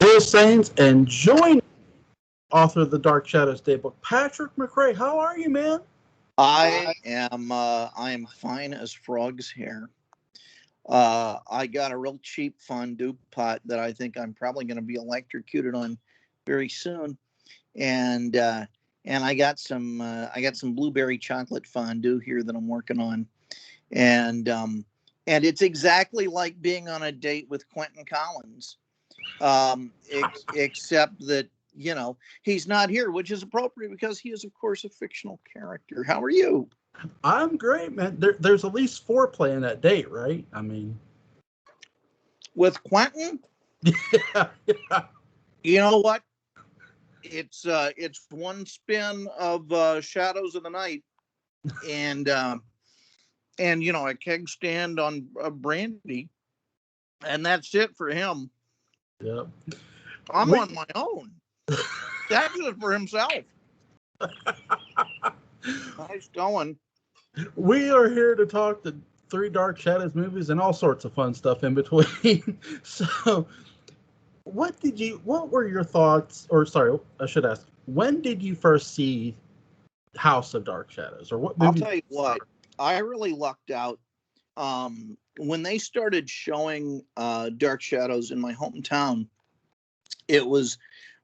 Bill Sains, and join author of the Dark Shadows Daybook, Patrick McCray. How are you, man? I am fine as frog's hair. I got a real cheap fondue pot that I think I'm probably going to be electrocuted on very soon, and I got some blueberry chocolate fondue here that I'm working on, and and it's exactly like being on a date with Quentin Collins, except that he's not here, which is appropriate because he is, of course, a fictional character. How are you? I'm great, man. There's at least foreplay in that date, right? I mean, With Quentin, yeah, yeah. you know what? It's one spin of Shadows of the Night, and a keg stand on brandy, and that's it for him. Yep. I'm on my own. That's it for himself. Nice going. We are here to talk the three Dark Shadows movies and all sorts of fun stuff in between. So, what were your thoughts, or sorry, I should ask, when did you first see House of Dark Shadows, or what I'll movie? tell you what, I really lucked out. When they started showing Dark Shadows in my hometown, it was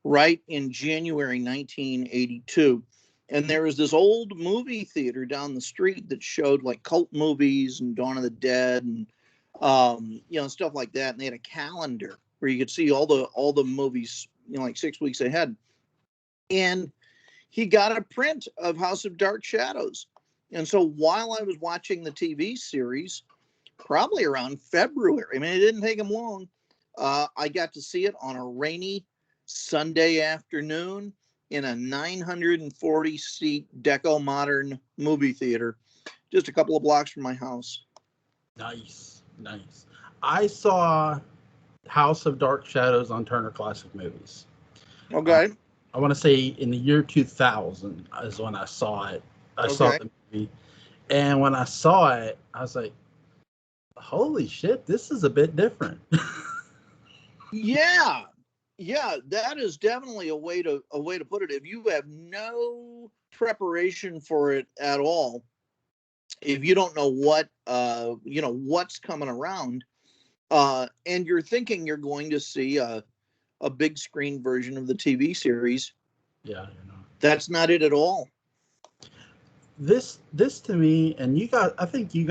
right in January 1982. And there was this old movie theater down the street that showed like cult movies and Dawn of the Dead and stuff like that. And they had a calendar where you could see all the movies, like 6 weeks ahead. And he got a print of House of Dark Shadows. And so while I was watching the TV series, probably around February, I mean, it didn't take him long, I got to see it on a rainy Sunday afternoon in a 940-seat Deco Modern movie theater, just a couple of blocks from my house. Nice. I saw House of Dark Shadows on Turner Classic Movies. Okay. I want to say in the year 2000 is when I saw it. I saw the movie, and when I saw it, I was like, "Holy shit, this is a bit different." Yeah, that is definitely a way to put it. If you have no preparation for it at all, if you don't know what's coming around, and you're thinking you're going to see a big screen version of the TV series, that's not it at all. This to me, and I think you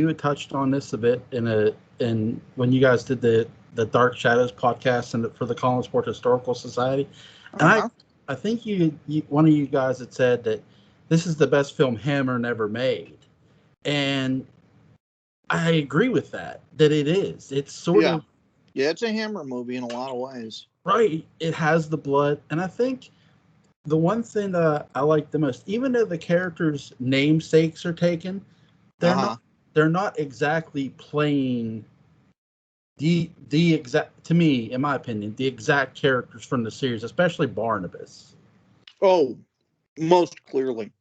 had touched on this a bit in when you guys did the Dark Shadows podcast and for the Collinsport Historical Society, and I think you one of you guys had said that this is the best film Hammer never made, and I agree with that it is. It's sort of it's a Hammer movie in a lot of ways. Right, it has the blood, and I think the one thing that I like the most, even though the characters' namesakes are taken, they're not exactly playing the exact, to me, in my opinion, the exact characters from the series, especially Barnabas. Oh, most clearly.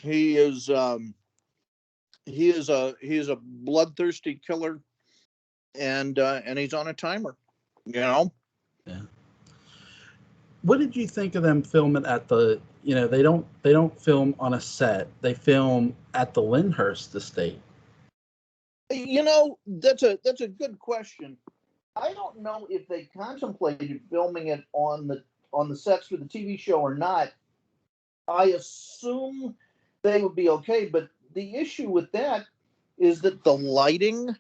He is a bloodthirsty killer, and he's on a timer. Yeah. What did you think of them filming at the? They don't film on a set. They film at the Lyndhurst estate. That's a good question. I don't know if they contemplated filming it on the sets for the TV show or not. I assume they would be okay, but the issue with that is that the lighting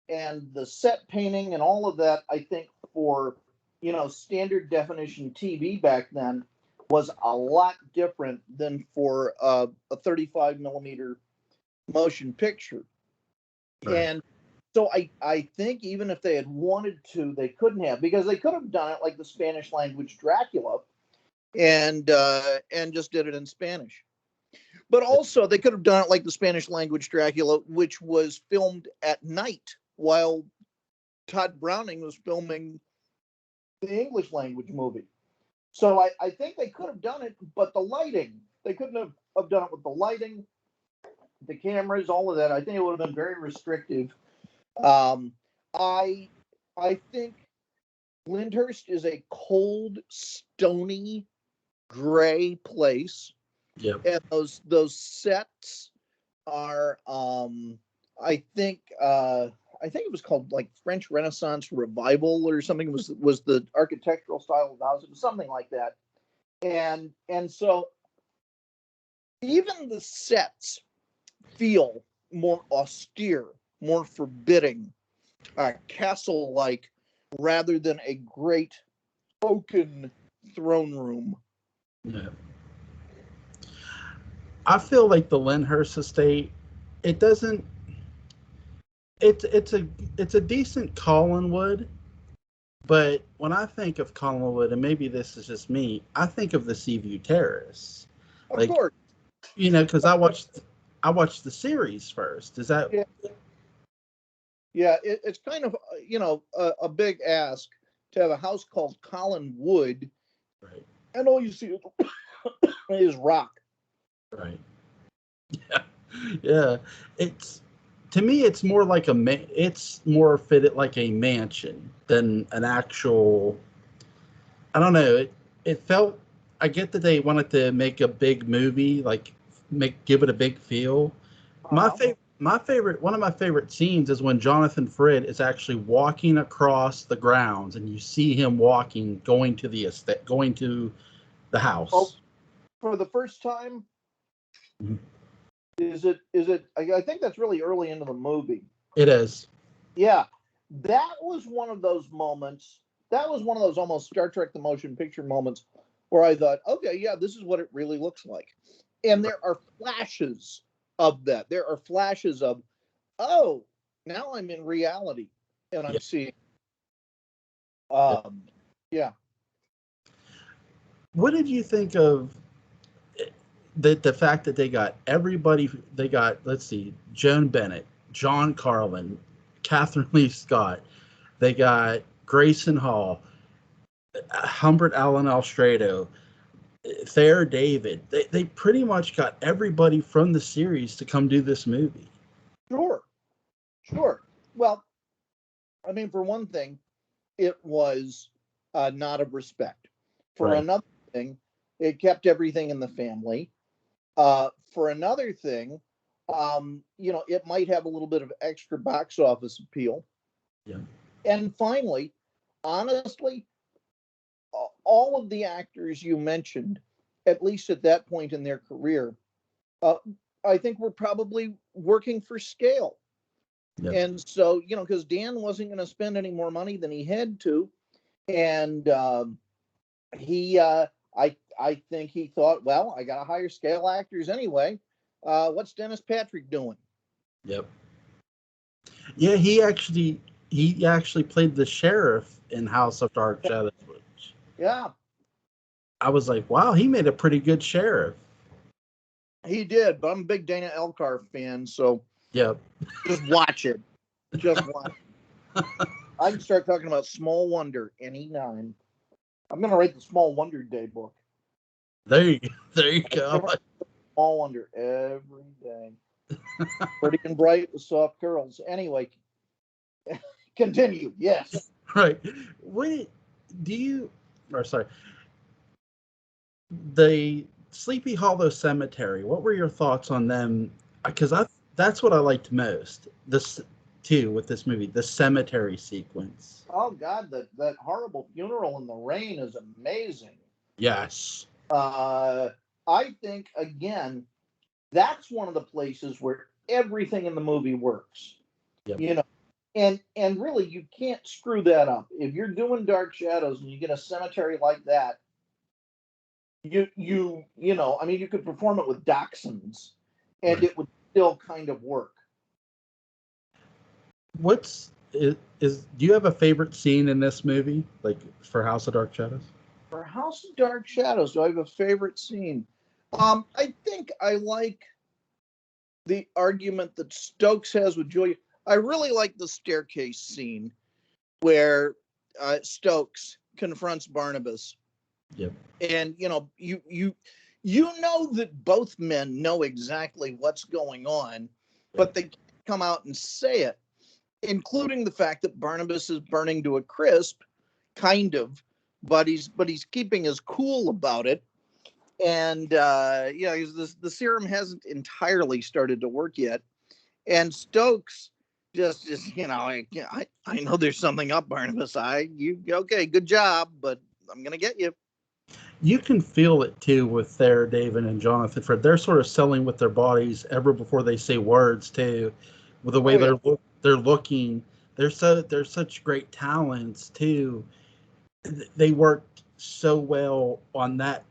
and the set painting and all of that, I think for standard definition TV back then was a lot different than for a 35 millimeter motion picture. Right. And so I think even if they had wanted to, they couldn't have, because they could have done it like the Spanish language Dracula and just did it in Spanish. But also they could have done it like the Spanish language Dracula, which was filmed at night while Todd Browning was filming the English language movie. So I think they could have done it, but the lighting, they couldn't have done it with the lighting, the cameras, all of that. I think it would have been very restrictive. I I think Lyndhurst is a cold, stony, gray place, Yep. and those sets are I think it was called like French Renaissance Revival or something was the architectural style of the house. It was something like that. And so even the sets feel more austere, more forbidding, castle-like, rather than a great oaken throne room. Yeah. I feel like the Lyndhurst estate, it doesn't. It's a decent Collinwood, but when I think of Collinwood, and maybe this is just me, I think of the Seaview Terrace, Of like, course, because I watched the series first. Is that yeah, yeah. It's kind of a big ask to have a house called Collinwood, right? and all you see is rock. Right. Yeah. Yeah. It's to me, it's more like it's more fitted like a mansion than an actual. I don't know. It felt. I get that they wanted to make a big movie, like give it a big feel. Uh-huh. One of my favorite scenes is when Jonathan Frid is actually walking across the grounds, and you see him walking, going to the estate, going to the Oh, house. for the first time, Mhm. is it? I think that's really early into the movie. It is. Yeah, that was one of those moments. That was one of those almost Star Trek the Motion Picture moments where I thought, okay, yeah, this is what it really looks like. And there are flashes of that. There are flashes of, oh, now I'm in reality and Yeah. I'm seeing. Yeah. Yeah. What did you think of the fact that they got everybody? They got, let's see, Joan Bennett, John Carlin, Catherine Lee Scott. They got Grayson Hall, Humbert Allen Alstrado, Thayer David. They pretty much got everybody from the series to come do this movie. Sure. Sure. Well, I mean, for one thing, it was a nod of respect. For Right. another thing, it kept everything in the family. For another thing, it might have a little bit of extra box office appeal. Yeah. And finally, honestly, all of the actors you mentioned, at least at that point in their career, uh, I think were probably working for scale. Yep. And so, because Dan wasn't going to spend any more money than he had to, and he, I think he thought, well, I got to hire scale actors anyway. What's Dennis Patrick doing? Yep. Yeah, he actually played the sheriff in House of Dark Shadows, which Yeah, I was like, wow, he made a pretty good sheriff. he did. But I'm a big Dana Elcar fan, so Yep. just watch it. Just watch. I can start talking about Small Wonder anytime. I'm gonna write the Small Wonder Day book. There you go. Small Wonder every day. Pretty and bright with soft curls. Anyway, continue. Yes. Right. What do you? Or sorry, the Sleepy Hollow Cemetery. What were your thoughts on them? Because that's what I liked most. This too with this movie, the cemetery sequence. Oh God, that horrible funeral in the rain is amazing. Yes. Uh, I think again, that's one of the places where everything in the movie works. Yep. You know, and really you can't screw that up. If you're doing Dark Shadows and you get a cemetery like that, I mean, you could perform it with dachshunds, and Right. it would still kind of work. What's is do you have a favorite scene in this movie, like for House of Dark Shadows? For House of Dark Shadows, do I have a favorite scene? I think I like the argument that Stokes has with Julia. I really like the staircase scene where Stokes confronts Barnabas, Yep. and you know that both men know exactly what's going on, Yep. but they come out and say it. including the fact that Barnabas is burning to a crisp, kind of, but he's keeping his cool about it. And the serum hasn't entirely started to work yet. And Stokes just I know there's something up, Barnabas. Okay, good job, but I'm gonna get you. You can feel it too with their David and Jonathan Fred. They're sort of selling with their bodies ever before they say words too, with the way they're looking. They're such great talents too. They worked so well on that,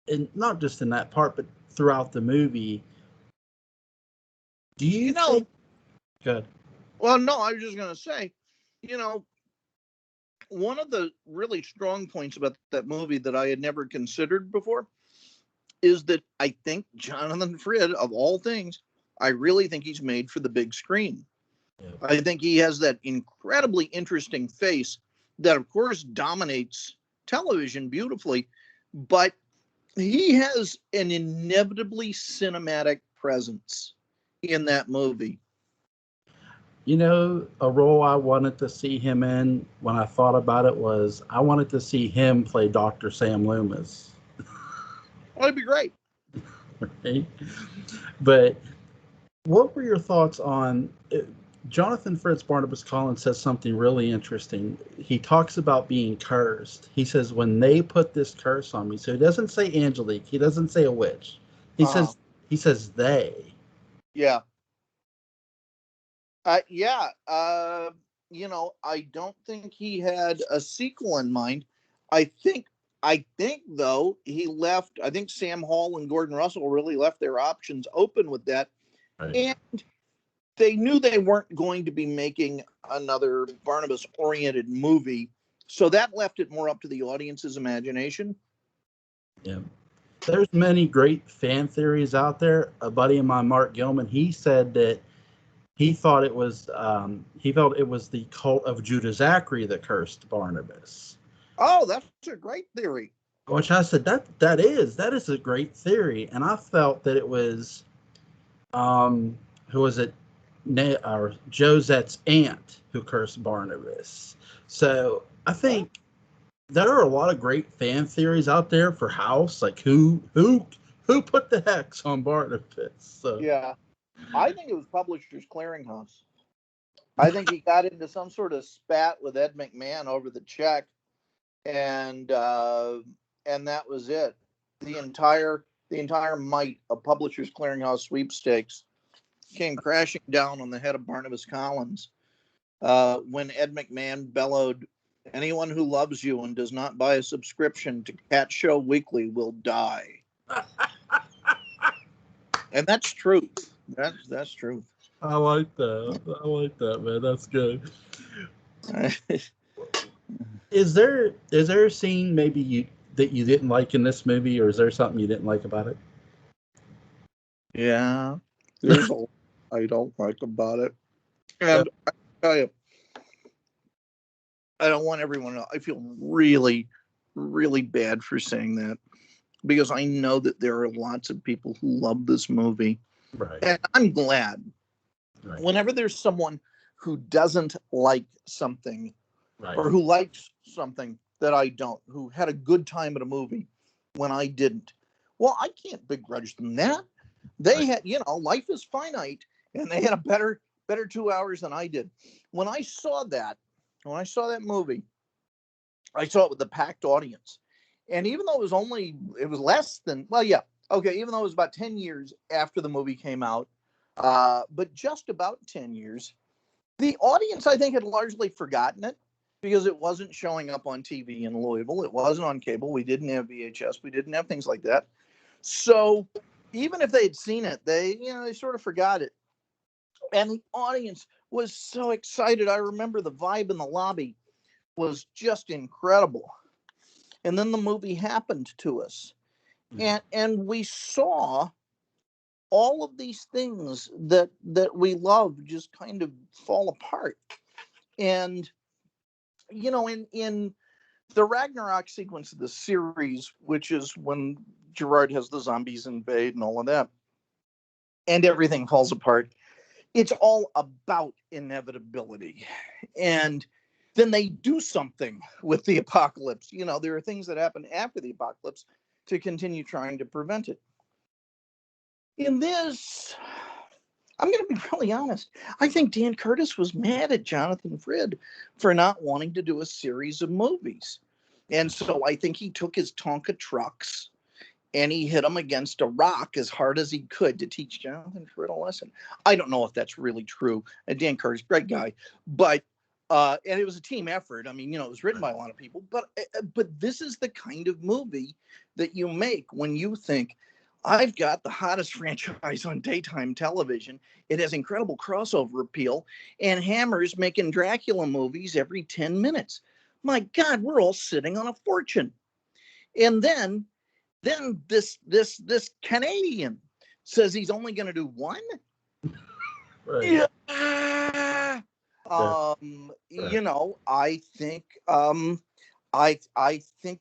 and not just in that part, but throughout the movie. Do you think? Good. Well, no, I was just gonna say, one of the really strong points about that movie that I had never considered before is that I think Jonathan Frid, of all things, I really think he's made for the big screen. Yeah. I think he has that incredibly interesting face that, of course, dominates television beautifully, but he has an inevitably cinematic presence in that movie. You know, a role I wanted to see him in when I thought about it was I wanted to see him play Dr. Sam Loomis. That'd be great. Right? But what were your thoughts on Jonathan Fritz Barnabas Collins says something really interesting. He talks about being cursed. He says, when they put this curse on me, so he doesn't say Angelique, he doesn't say a witch. He says they. Yeah. I don't think he had a sequel in mind. I think though he left. I think Sam Hall and Gordon Russell really left their options open with that, right. And they knew they weren't going to be making another Barnabas-oriented movie, so that left it more up to the audience's imagination. Yeah. There's many great fan theories out there. A buddy of mine, Mark Gilman, he said that he thought it was the cult of Judah Zachary that cursed Barnabas. Oh, that's a great theory. Which I said that is a great theory, and I felt that it was who was it? Josette's aunt who cursed Barnabas. So I think there are a lot of great fan theories out there for House, like who put the hex on Barnabas. So yeah, I think it was Publishers Clearinghouse. I think he got into some sort of spat with Ed McMahon over the check, and that was it. The entire might of Publishers Clearinghouse sweepstakes came crashing down on the head of Barnabas Collins when Ed McMahon bellowed, "Anyone who loves you and does not buy a subscription to Cat Show Weekly will die." And that's truth. That's truth. I like that, man. That's good. Is there a scene maybe that you didn't like in this movie, or is there something you didn't like about it? Yeah, there's a lot I don't like about it, and I tell you, I don't want everyone to. I feel really, really bad for saying that, because I know that there are lots of people who love this movie, right? And I'm glad. Right. Whenever there's someone who doesn't like something, right, or who likes something that I don't, who had a good time at a movie when I didn't, well, I can't begrudge them that. They had, life is finite, and they had a better 2 hours than I did. When I saw that movie, I saw it with the packed audience. And even though it was less than, even though it was about 10 years after the movie came out, but just about 10 years, the audience, I think, had largely forgotten it because it wasn't showing up on TV in Louisville. It wasn't on cable. We didn't have VHS. We didn't have things like that. So even if they had seen it, they sort of forgot it. And the audience was so excited. I remember the vibe in the lobby was just incredible. And then the movie happened to us. And we saw all of these things that we love just kind of fall apart. And, in the Ragnarok sequence of the series, which is when Gerard has the zombies invade and all of that, and everything falls apart, it's all about inevitability. And then they do something with the apocalypse. You know, there are things that happen after the apocalypse to continue trying to prevent it. In this, I'm going to be really honest. I think Dan Curtis was mad at Jonathan Frid for not wanting to do a series of movies. And so I think he took his Tonka trucks and he hit them against a rock as hard as he could to teach Jonathan Frid a lesson. I don't know if that's really true. And Dan Curtis, great guy, but and it was a team effort. I mean, you know, it was written by a lot of people, but this is the kind of movie that you make when you think, I've got the hottest franchise on daytime television. It has incredible crossover appeal, and Hammer's making Dracula movies every 10 minutes. My God, we're all sitting on a fortune. And then this Canadian says he's only going to do one. Right. Yeah. You know, I think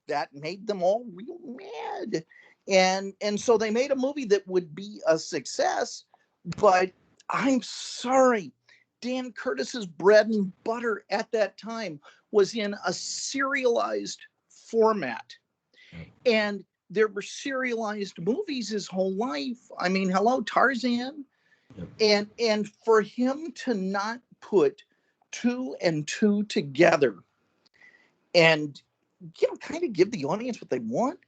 that made them all real mad. And so they made a movie that would be a success, but I'm sorry, Dan Curtis's bread and butter at that time was in a serialized format. And there were serialized movies his whole life. I mean, hello, Tarzan. And for him to not put two and two together and, you know, kind of give the audience what they want.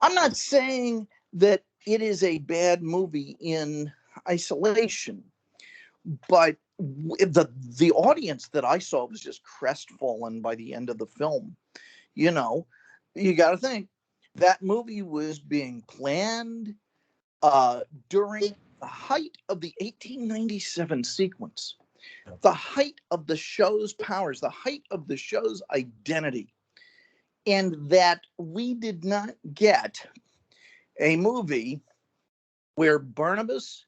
I'm not saying that it is a bad movie in isolation, but the audience that I saw was just crestfallen by the end of the film. You know, you got to think that movie was being planned during the height of the 1897 sequence, the height of the show's powers, the height of the show's identity, and that we did not get a movie where Barnabas,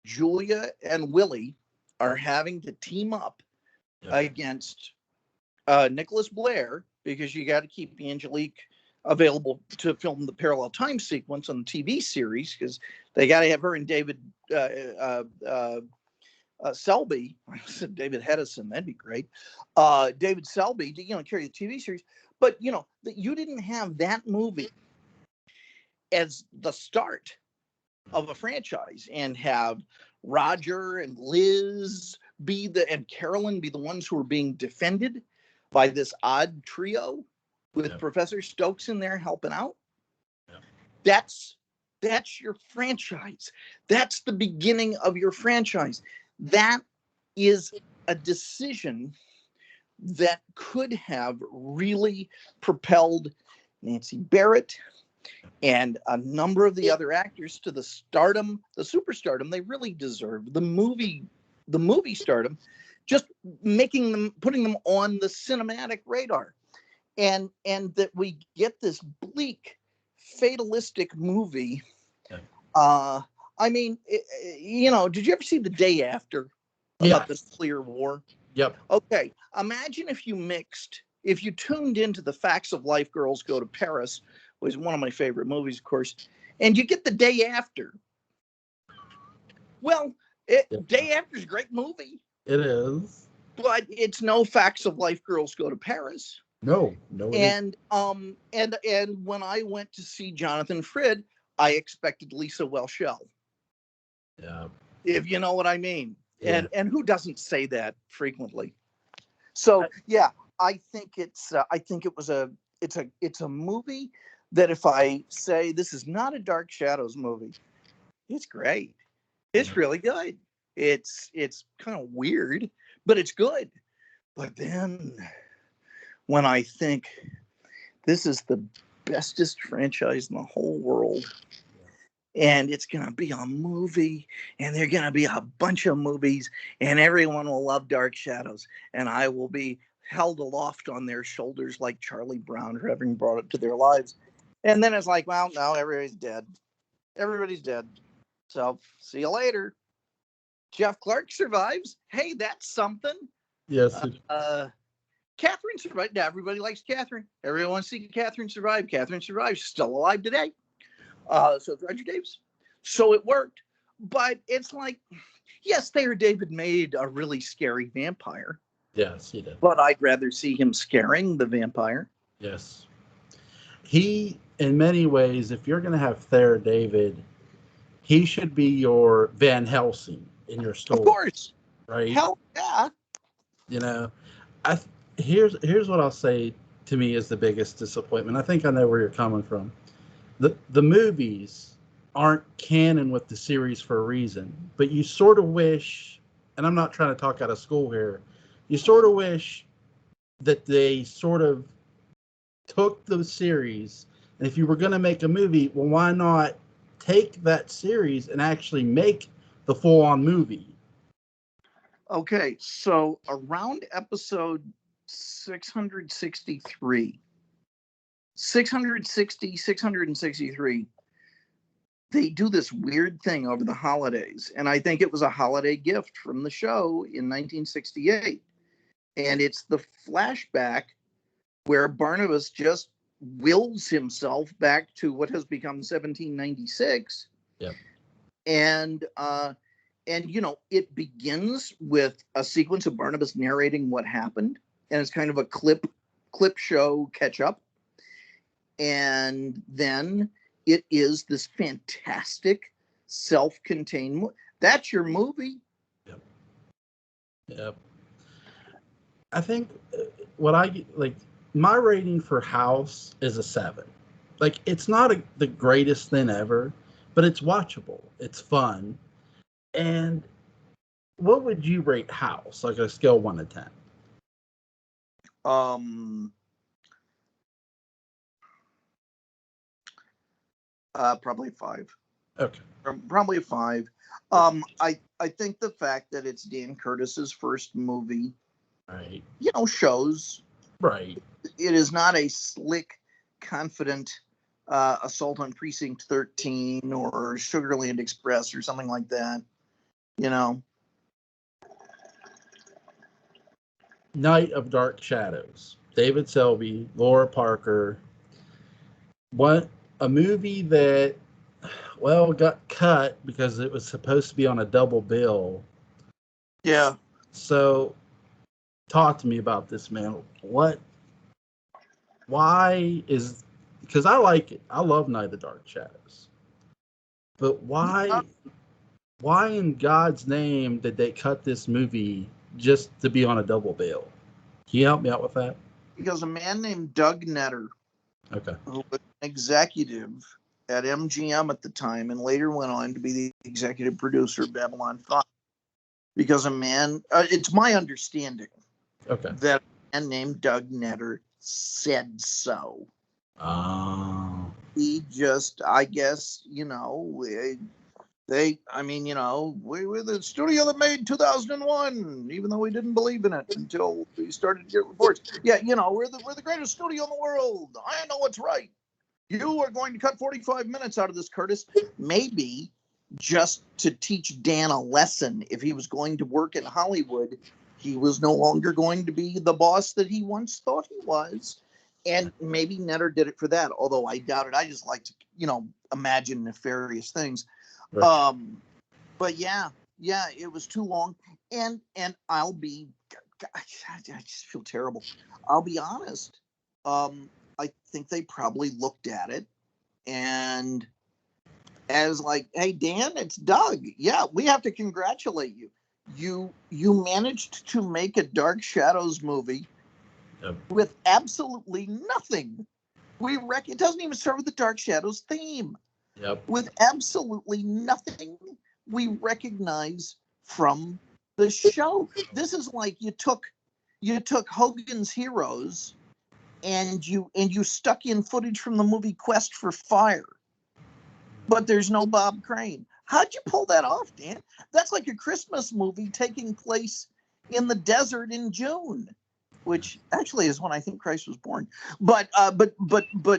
Julia, and Willie are having to team up against Nicholas Blair, because you got to keep Angelique available to film the parallel time sequence on the TV series, because they got to have her and David Selby. I said David Hedison, that'd be great. David Selby to, you know, carry the TV series. But, you know, that you didn't have that movie as the start of a franchise and have Roger and Liz and Carolyn be the ones who are being defended by this odd trio with Professor Stokes in there helping out. That's your franchise. That's the beginning of your franchise. That is a decision that could have really propelled Nancy Barrett and a number of the other actors to the stardom, the superstardom they really deserved. The movie stardom, just putting them on the cinematic radar. And that we get this bleak, fatalistic movie. I mean, you know, did you ever see The Day After about the nuclear war? Yep. Okay, imagine if you tuned into The Facts of Life, Girls Go to Paris, was one of my favorite movies, of course, and you get The Day After. Well, Day After is a great movie. It is. But it's no Facts of Life, Girls Go to Paris. No. And when I went to see Jonathan Frid, I expected Lisa Welchel. Yeah. If you know what I mean. Yeah. And who doesn't say that frequently? So yeah, I think it's a movie that if I say this is not a Dark Shadows movie, it's great. It's really good. It's kind of weird, but it's good. But then when I think this is the bestest franchise in the whole world, and it's going to be a movie, and there are going to be a bunch of movies, and everyone will love Dark Shadows, and I will be held aloft on their shoulders like Charlie Brown for having brought it to their lives. And then it's like, well, no, everybody's dead. Everybody's dead. So see you later. Jeff Clark survives. Hey, that's something. Yes. Catherine survived. Now everybody likes Catherine. Everyone wants to see Catherine survive. Catherine survives. She's still alive today. So it's Roger Davis. So it worked. But it's like, Yes, Thayer David made a really scary vampire. Yes, he did. But I'd rather see him scaring the vampire. Yes. He, in many ways, if you're going to have Thayer David, he should be your Van Helsing in your story. Of course. Right? Hell yeah. You know, here's what I'll say to me is the biggest disappointment. I think I know where you're coming from. The movies aren't canon with the series for a reason, but you sort of wish, and I'm not trying to talk out of school here, you sort of wish that they sort of took the series, and if you were going to make a movie, well, why not take that series and actually make the full-on movie? Okay, so around episode 663, 663, they do this weird thing over the holidays, and I think it was a holiday gift from the show in 1968. And it's the flashback where Barnabas just wills himself back to what has become 1796. Yeah. And you know, it begins with a sequence of Barnabas narrating what happened, and it's kind of a clip show catch up. And then it is this fantastic self-contained that's your movie. Yep. Yep. I think what I like, my rating for House is a 7. Like, it's not the greatest thing ever, but it's watchable. It's fun. And what would you rate House? Like a scale 1 to 10? Probably 5. Okay. Probably a 5. I think the fact that it's Dan Curtis's first movie, Right. you know, shows. Right. It is not a slick, confident Assault on Precinct 13 or Sugarland Express or something like that. You know. Night of Dark Shadows. David Selby, Laura Parker. What a movie that, well, got cut because it was supposed to be on a double bill. Yeah. So, talk to me about this, man. Why is, because I like it. I love Night of Dark Shadows. But why in God's name did they cut this movie just to be on a double bill? Can you help me out with that? Because a man named Doug Netter, Okay, who was an executive at MGM at the time and later went on to be the executive producer of Babylon 5. Because a man, it's my understanding that a man named Doug Netter said so. He just, I guess, you know, I mean, you know, we were the studio that made 2001, even though we didn't believe in it until we started to get reports. Yeah, you know, we're the greatest studio in the world. I know what's right. You are going to cut 45 minutes out of this, Curtis. Maybe just to teach Dan a lesson. If he was going to work in Hollywood, he was no longer going to be the boss that he once thought he was. And maybe Netter did it for that, although I doubt it. I just like to, you know, imagine nefarious things. right. But yeah, it was too long. And I'll be, I just feel terrible. I'll be honest. I think they probably looked at it and as like, hey, Dan, it's Doug. Yeah, we have to congratulate you. You managed to make a Dark Shadows movie with absolutely nothing. It doesn't even start with the Dark Shadows theme. Yep. With absolutely nothing we recognize from the show. This is like you took Hogan's Heroes and you stuck in footage from the movie Quest for Fire. But there's no Bob Crane. How'd you pull that off, Dan? That's like a Christmas movie taking place in the desert in June, which actually is when I think Christ was born. But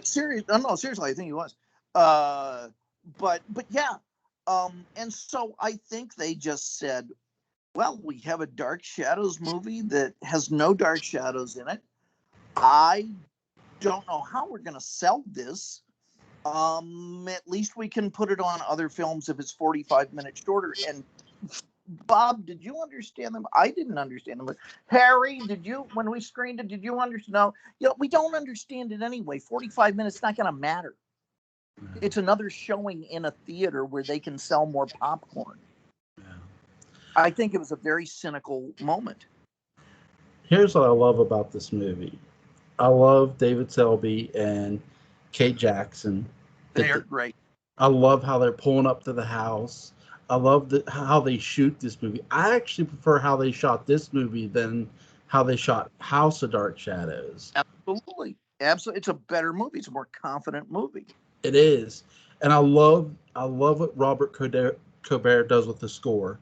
seriously, I think he was. But yeah. And so I think they just said, well, we have a Dark Shadows movie that has no Dark Shadows in it. I don't know how we're going to sell this. At least we can put it on other films if it's 45 minutes shorter. And Bob, did you understand them? I didn't understand them. Harry, when we screened it, did you understand? No, we don't understand it anyway. 45 minutes not going to matter. It's another showing in a theater where they can sell more popcorn. Yeah. I think it was a very cynical moment. Here's what I love about this movie. I love David Selby and Kate Jackson. They're great. I love how they're pulling up to the house. I love how they shoot this movie. I actually prefer how they shot this movie than how they shot House of Dark Shadows. Absolutely. It's a better movie. It's a more confident movie. It is. And I love what Robert Colbert does with the score.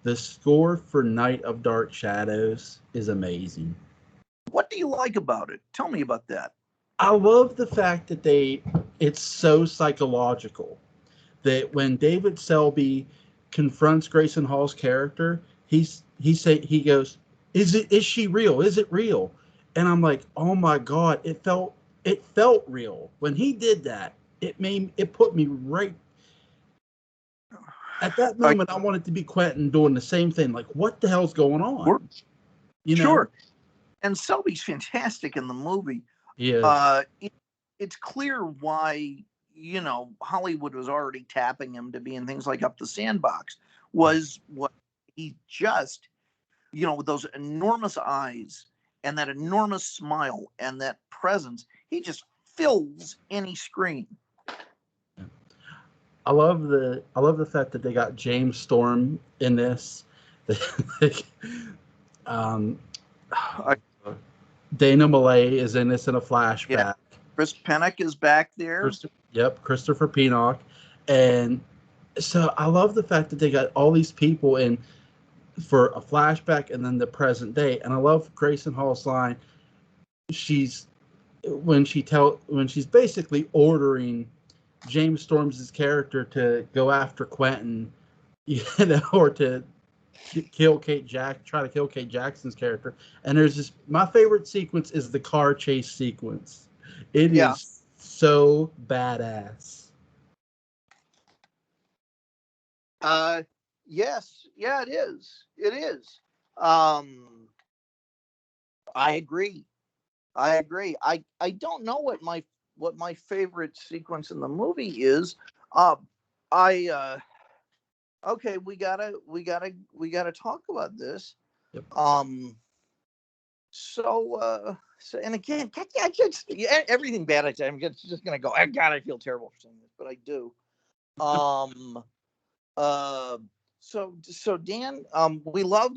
The score for Night of Dark Shadows is amazing. What do you like about it? Tell me about that. I love the fact that it's so psychological that when David Selby confronts Grayson Hall's character, he goes, "Is she real? Is it real?" And I'm like, "Oh my God, it felt real." When he did that, it put me right at that moment. I wanted to be Quentin doing the same thing. Like, what the hell's going on? Sure. And Selby's fantastic in the movie. Yeah. It's clear why, Hollywood was already tapping him to be in things like Up the Sandbox. Was what he just, with those enormous eyes and that enormous smile and that presence, he just fills any screen. I love the fact that they got James Storm in this. Dana Malay is in this in a flashback. Yeah. Chris Pennock is back there. Christopher Pennock. And so I love the fact that they got all these people in for a flashback and then the present day. And I love Grayson Hall's line. When she's basically ordering James Storm's character to go after Quentin, or to try to kill Kate Jackson's character. And there's this, my favorite sequence is the car chase sequence. It is so badass. Yes. Yeah, it is. It is. I agree. I don't know what my favorite sequence in the movie is. Okay, we gotta talk about this. Yep. So and again, everything bad I say, I'm just gonna go. God, I feel terrible for saying this, but I do. So Dan, we love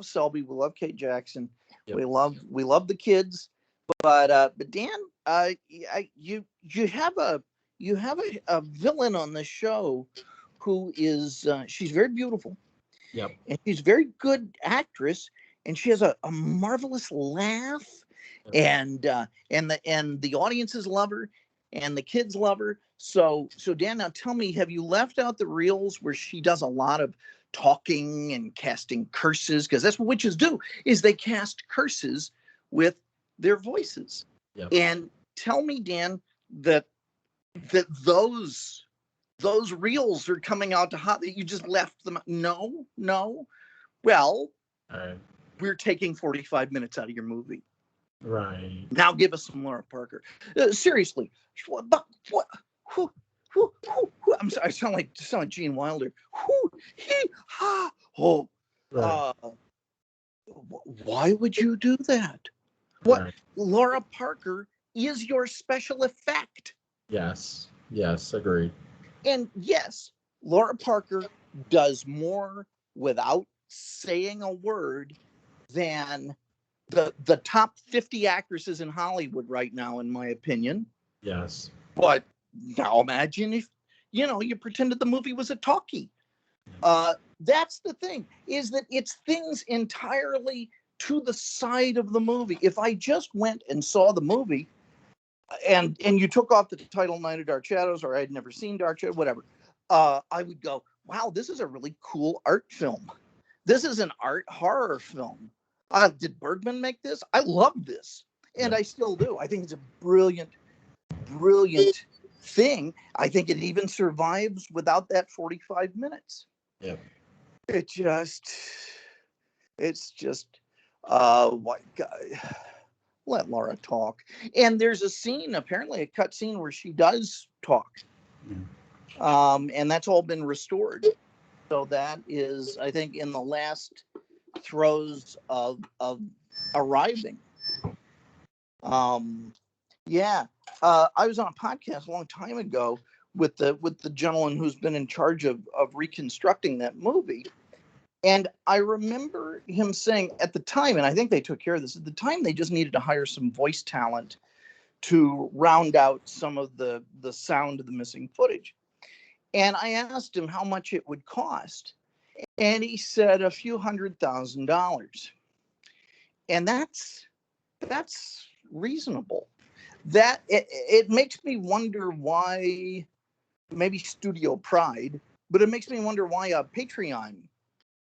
Selby, we love Kate Jackson, yep. we love the kids, but Dan, you have a villain on the show who is she's very beautiful. Yep. And she's a very good actress, and she has a marvelous laugh, and the audiences love her, and the kids love her. So Dan, now tell me, have you left out the reels where she does a lot of talking and casting curses? Because that's what witches do, is they cast curses with their voices. Yep. And tell me, Dan, that those reels are coming out to hot, that you just left them. No. Well, we're taking 45 minutes out of your movie. Right. Now give us some Laura Parker. Seriously. Who, I'm sorry, I sound like Gene Wilder. Right. Why would you do that? What? Right. Laura Parker is your special effect. Yes, agreed. And yes, Laura Parker does more without saying a word than the top 50 actresses in Hollywood right now, in my opinion. Yes. But now imagine if, you pretended the movie was a talkie. That's the thing, is that it's things entirely to the side of the movie. If I just went and saw the movie and you took off the title Night of Dark Shadows, or I'd never seen Dark Shadows, whatever, I would go, wow, this is a really cool art film. This is an art horror film. Did Bergman make this? I love this. And I still do. I think it's a brilliant thing. I think it even survives without that 45 minutes. Yeah. It just, it's just, what, let Laura talk. And there's a scene, apparently a cut scene where she does talk. And that's all been restored. So that is, I think, in the last throes of arriving. Yeah. I was on a podcast a long time ago with the gentleman who's been in charge of reconstructing that movie. And I remember him saying at the time, and I think they took care of this, at the time they just needed to hire some voice talent to round out some of the sound of the missing footage. And I asked him how much it would cost. And he said a few $100,000. And that's reasonable. That it makes me wonder why, maybe studio pride, but it makes me wonder why a Patreon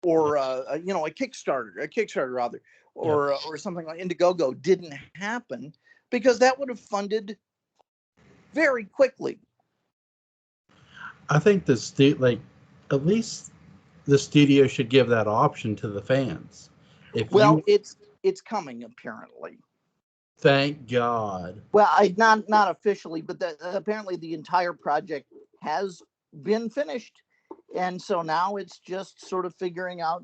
or a Kickstarter rather, or something like Indiegogo didn't happen, because that would have funded very quickly. I think at least the studio should give that option to the fans. It's coming, apparently. Thank God. Well, not officially, but apparently the entire project has been finished, and so now it's just sort of figuring out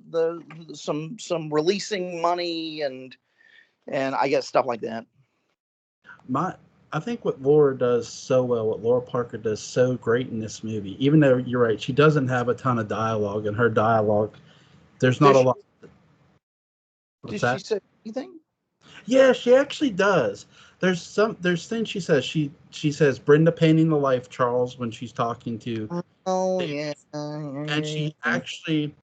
some releasing money and I guess stuff like that. I think what Laura does so well, what Laura Parker does so great in this movie, even though you're right, she doesn't have a ton of dialogue, and her dialogue, there's not a lot. Did she say anything? Yeah, she actually does. There's things she says. She says, "Brenda painting the life, Charles," when she's talking to. Oh, David. yeah. And she actually,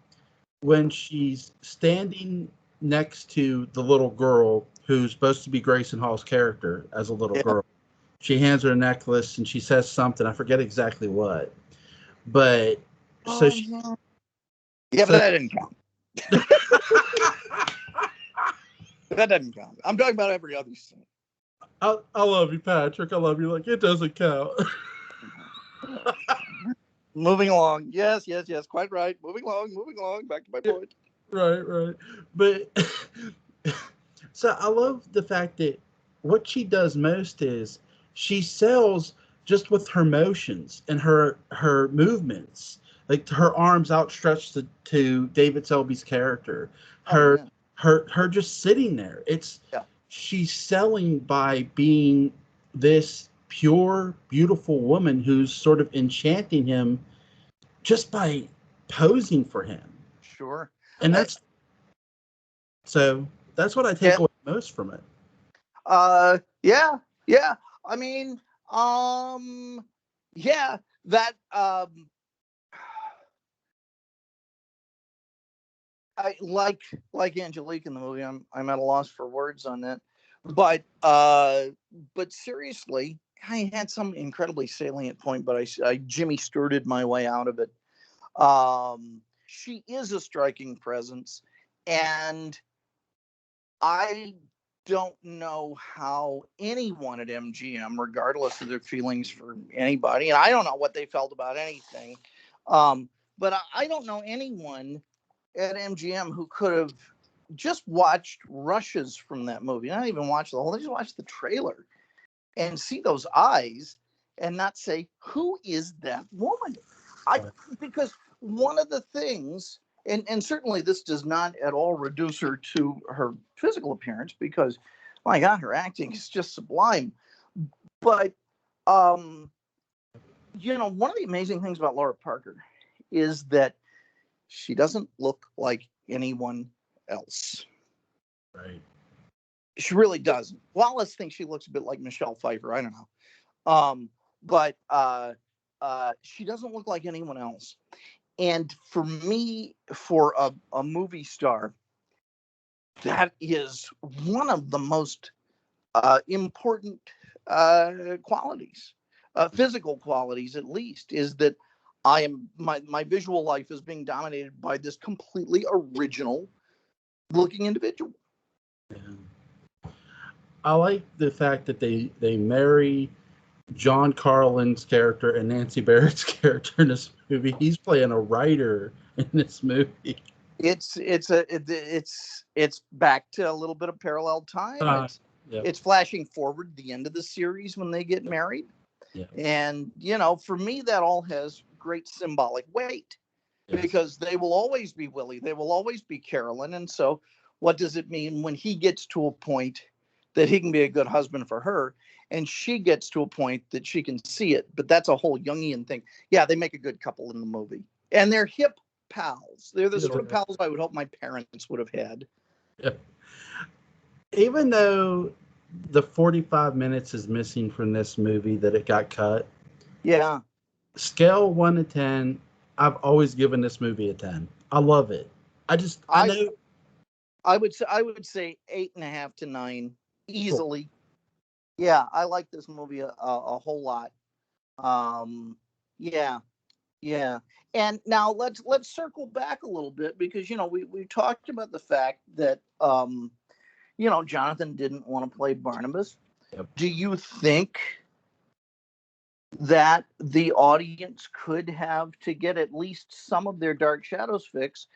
when she's standing next to the little girl who's supposed to be Grayson Hall's character as a little girl, she hands her a necklace and she says something. I forget exactly what. But but that didn't count. That doesn't count. I'm talking about every other scene. I love you, Patrick. I love you. Like, it doesn't count. Moving along. Yes. Quite right. Moving along. Back to my point. Right. But so I love the fact that what she does most is she sells just with her motions and her movements, like her arms outstretched to David Selby's character, her just sitting there. She's selling by being this pure, beautiful woman who's sort of enchanting him just by posing for him. Sure. And that's what I take away most from it. Yeah. I mean, that I like Angelique in the movie. I'm at a loss for words on that. But seriously, I had some incredibly salient point, but I Jimmy Stewarted my way out of it. She is a striking presence, and I don't know how anyone at MGM, regardless of their feelings for anybody, and I don't know what they felt about anything, but I don't know anyone at MGM who could have just watched rushes from that movie, not even watch the whole, they just watch the trailer and see those eyes and not say, who is that woman? Because one of the things, and certainly this does not at all reduce her to her physical appearance, because my God, her acting is just sublime. But one of the amazing things about Laura Parker is that she doesn't look like anyone else. Right. She really doesn't. Wallace thinks she looks a bit like Michelle Pfeiffer. I don't know. But she doesn't look like anyone else. And for me, for a movie star, that is one of the most important qualities, physical qualities at least, is that my visual life is being dominated by this completely original looking individual. Yeah. I like the fact that they marry John Carlin's character and Nancy Barrett's character in this movie. He's playing a writer in this movie. It's back to a little bit of parallel time. Yep. It's flashing forward the end of the series when they get married. Yeah. And, for me, that all has great symbolic weight because they will always be Willie. They will always be Carolyn. And so what does it mean when he gets to a point that he can be a good husband for her and she gets to a point that she can see it? But that's a whole Jungian thing. Yeah, they make a good couple in the movie. And they're hip pals. They're the sort of pals I would hope my parents would have had. Yeah. Even though the 45 minutes is missing from this movie that it got cut. Yeah. Scale 1 to 10, I've always given this movie a 10. I love it. I know. I would say 8.5 to 9 easily. Cool. Yeah, I like this movie a whole lot. Yeah. And now let's circle back a little bit because we talked about the fact that Jonathan didn't want to play Barnabas. Yep. Do you think that the audience could have, to get at least some of their Dark Shadows fix,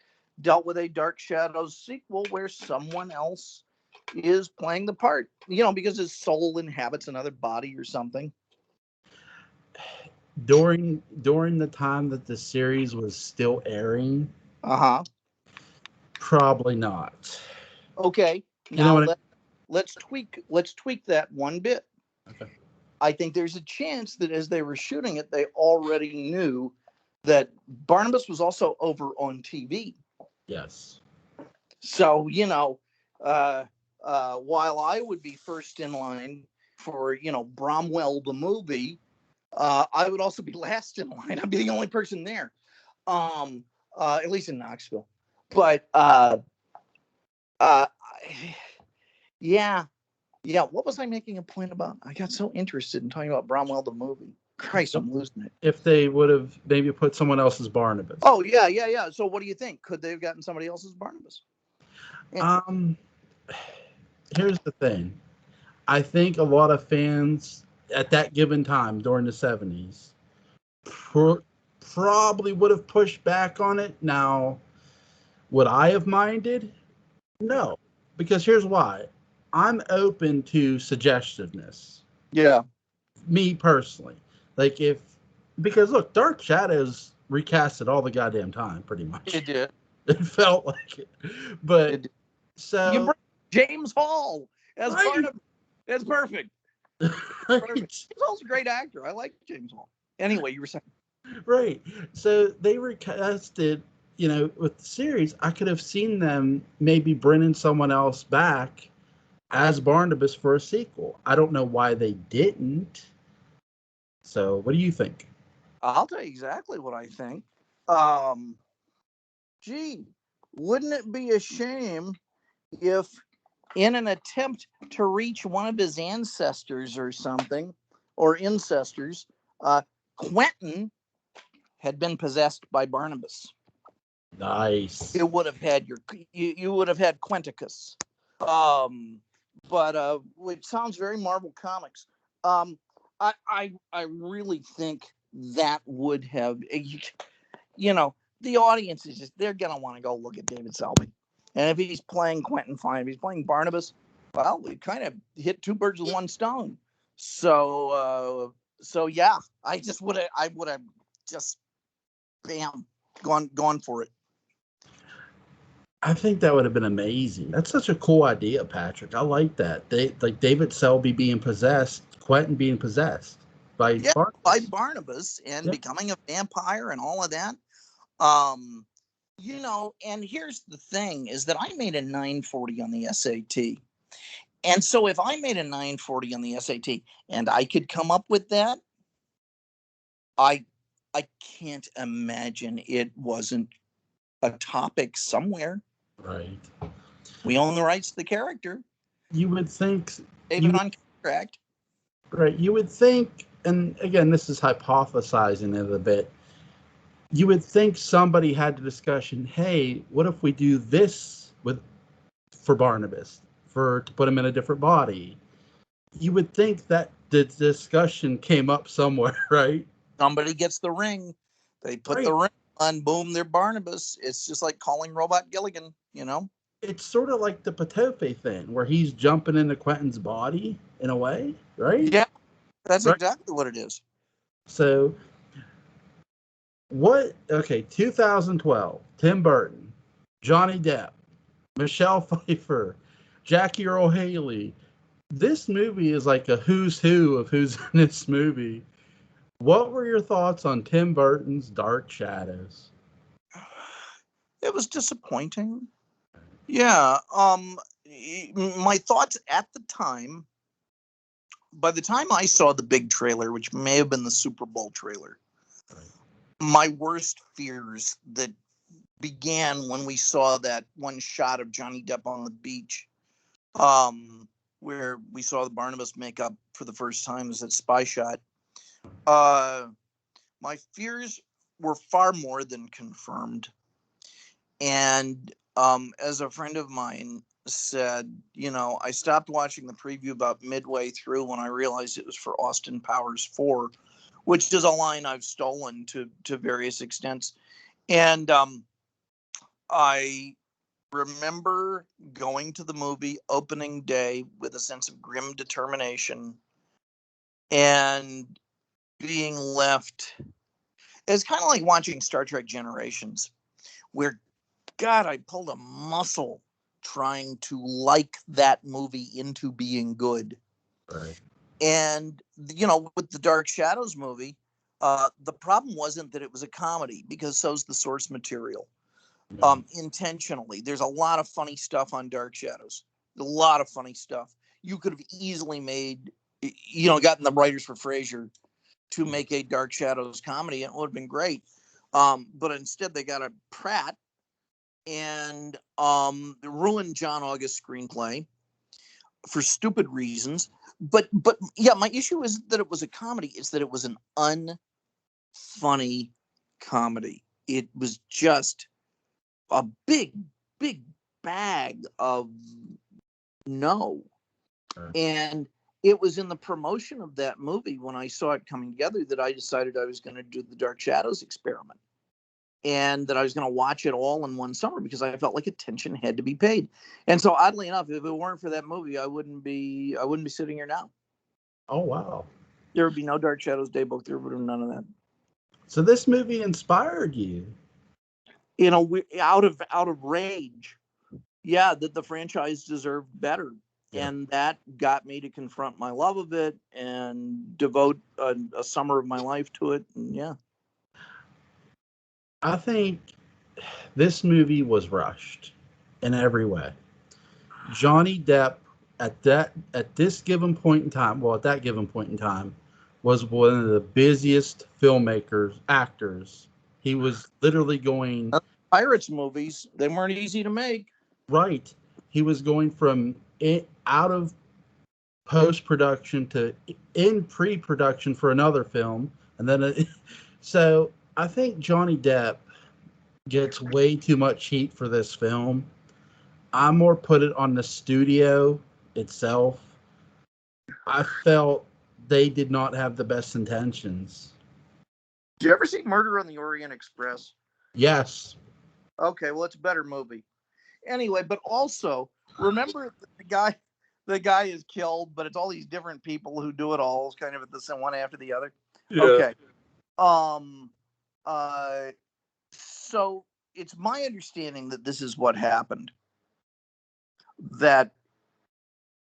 dealt with a Dark Shadows sequel where someone else is playing the part, because his soul inhabits another body or something? During the time that the series was still airing, probably not. Okay, now let's tweak that one bit. Okay. I think there's a chance that as they were shooting it, they already knew that Barnabas was also over on TV. Yes. So, while I would be first in line for, Bromwell the movie, I would also be last in line. I'd be the only person there, at least in Knoxville. But, yeah. What was I making a point about? I got so interested in talking about Bromwell the movie. Christ, I'm losing it. If they would have maybe put someone else's Barnabas. Oh, yeah. So what do you think? Could they have gotten somebody else's Barnabas? Here's the thing. I think a lot of fans at that given time during the 70s probably would have pushed back on it. Now, would I have minded? No, because here's why. I'm open to suggestiveness. Yeah. Me personally. Because look, Dark Shadows recasted all the goddamn time, pretty much. It did. It felt like it. But so you bring James Hall as part of that's perfect. Perfect. James Hall's a great actor. I like James Hall. Anyway, you were saying. Right. So they recasted, with the series, I could have seen them maybe bringing someone else back as Barnabas for a sequel. I don't know why they didn't. So what do you think? I'll tell you exactly what I think. Wouldn't it be a shame if, in an attempt to reach one of his ancestors or something, or incestors, Quentin had been possessed by Barnabas? Nice. It would have had you would have had Quenticus. But it sounds very Marvel Comics. I really think that would have, the audience is they're gonna want to go look at David Selby, and if he's playing Quentin, fine. If he's playing Barnabas, well, we kind of hit two birds with one stone. So yeah, I would have just bam gone for it. I think that would have been amazing. That's such a cool idea, Patrick. I like that. David Selby being possessed, Quentin being possessed by Barnabas and becoming a vampire and all of that. And here's the thing is that I made a 940 on the SAT. And so if I made a 940 on the SAT and I could come up with that, I can't imagine it wasn't a topic somewhere. Right. We own the rights to the character. You would think even on contract. Right. You would think, and again, this is hypothesizing it a bit. You would think somebody had the discussion, hey, what if we do this for Barnabas, to put him in a different body? You would think that the discussion came up somewhere, right? Somebody gets the ring. They put the ring And boom, they're Barnabas. It's just like calling Robot Gilligan, It's sort of like the Patofe thing, where he's jumping into Quentin's body in a way, right? Yeah, that's Right. exactly what it is. So, okay, 2012, Tim Burton, Johnny Depp, Michelle Pfeiffer, Jackie Earle Haley. This movie is like a who's who of who's in this movie. What were your thoughts on Tim Burton's Dark Shadows? It was disappointing. Yeah. My thoughts at the time, by the time I saw the big trailer, which may have been the Super Bowl trailer, my worst fears that began when we saw that one shot of Johnny Depp on the beach, where we saw the Barnabas makeup for the first time as that spy shot. My fears were far more than confirmed. And as a friend of mine said, I stopped watching the preview about midway through when I realized it was for Austin Powers 4, which is a line I've stolen to various extents. And I remember going to the movie opening day with a sense of grim determination and being left. It's kind of like watching Star Trek Generations, where, God, I pulled a muscle trying to like that movie into being good. Right. And, with the Dark Shadows movie, the problem wasn't that it was a comedy, because so's the source material. Intentionally. There's a lot of funny stuff on Dark Shadows. A lot of funny stuff. You could have easily made, gotten the writers for Frasier to make a Dark Shadows comedy, and it would have been great. But instead they got a Pratt and ruined John August's screenplay for stupid reasons. But yeah, my issue is that it was a comedy. It's that it was an unfunny comedy. It was just a big bag of no. And it was in the promotion of that movie, when I saw it coming together, that I decided I was going to do the Dark Shadows experiment, and that I was going to watch it all in one summer, because I felt like attention had to be paid. And so, oddly enough, if it weren't for that movie, I wouldn't be sitting here now. Oh, wow. There would be no Dark Shadows Daybook. There would have none of that. So this movie inspired you? Out of rage. Yeah, that the franchise deserved better. Yeah. And that got me to confront my love of it and devote a summer of my life to it. And yeah. I think this movie was rushed in every way. Johnny Depp at that given point in time, was one of the busiest actors. He was literally going Pirates movies. They weren't easy to make. Right. He was going from out of post-production to in pre-production for another film. And then, so I think Johnny Depp gets way too much heat for this film. I more put it on the studio itself. I felt they did not have the best intentions. Did you ever see Murder on the Orient Express? Yes. Okay, well, it's a better movie. Anyway, but also remember the guy is killed, but it's all these different people who do it all, kind of at the same one after the other. Yeah. Okay. So it's my understanding that this is what happened. That,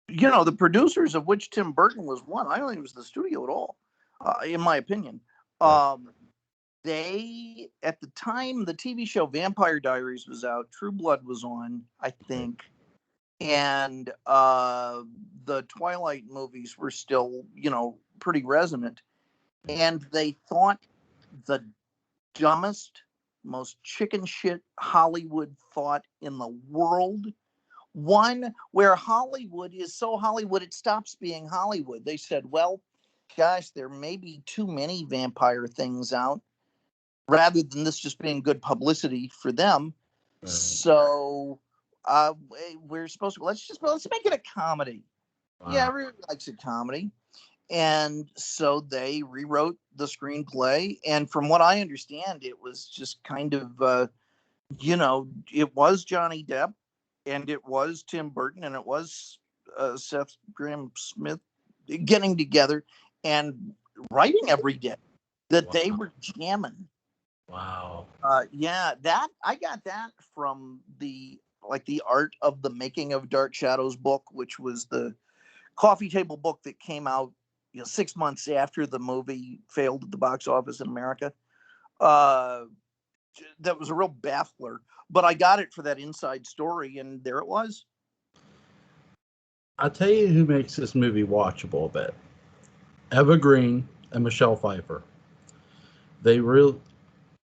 the producers, of which Tim Burton was one, I don't think it was the studio at all, in my opinion. They, at the time the TV show Vampire Diaries was out, True Blood was on, I think, and the Twilight movies were still, pretty resonant. And they thought the dumbest, most chicken shit Hollywood thought in the world. One where Hollywood is so Hollywood it stops being Hollywood. They said, well, gosh, there may be too many vampire things out, rather than this just being good publicity for them. Right. So we're supposed to let's make it a comedy. Wow. Yeah, everybody likes a comedy. And so they rewrote the screenplay. And from what I understand, it was just kind of, it was Johnny Depp, and it was Tim Burton, and it was Seth Grahame-Smith getting together and writing every day that they were jamming. Wow. That I got that from the Art of the Making of Dark Shadows book, which was the coffee table book that came out 6 months after the movie failed at the box office in America. That was a real baffler, but I got it for that inside story, and there it was. I'll tell you who makes this movie watchable a bit. Eva Green and Michelle Pfeiffer.